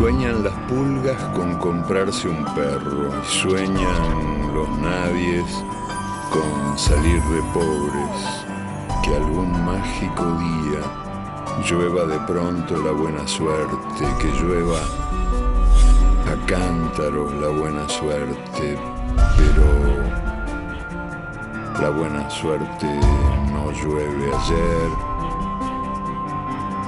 Sueñan las pulgas con comprarse un perro y sueñan los nadies con salir de pobres, que algún mágico día llueva de pronto la buena suerte, que llueva a cántaros la buena suerte, pero la buena suerte no llueve ayer,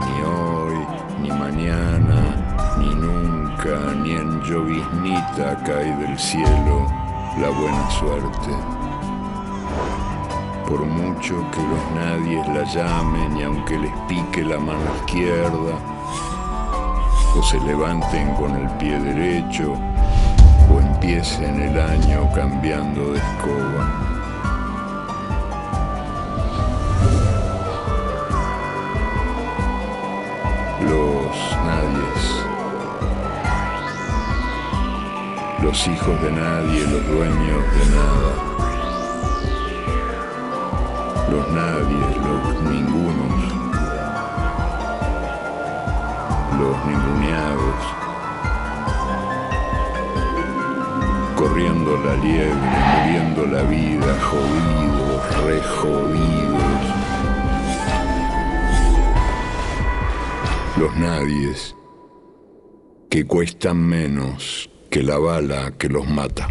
ni hoy, ni mañana, ni nunca, ni en lloviznita cae del cielo la buena suerte. Por mucho que los nadies la llamen y aunque les pique la mano izquierda, o se levanten con el pie derecho, o empiecen el año cambiando de escoba. Los nadies, los hijos de nadie, los dueños de nada, los nadies, los ningunos, los ninguneados, corriendo la liebre, muriendo la vida, jodidos, re jodidos. Los nadies que cuestan menos que la bala que los mata.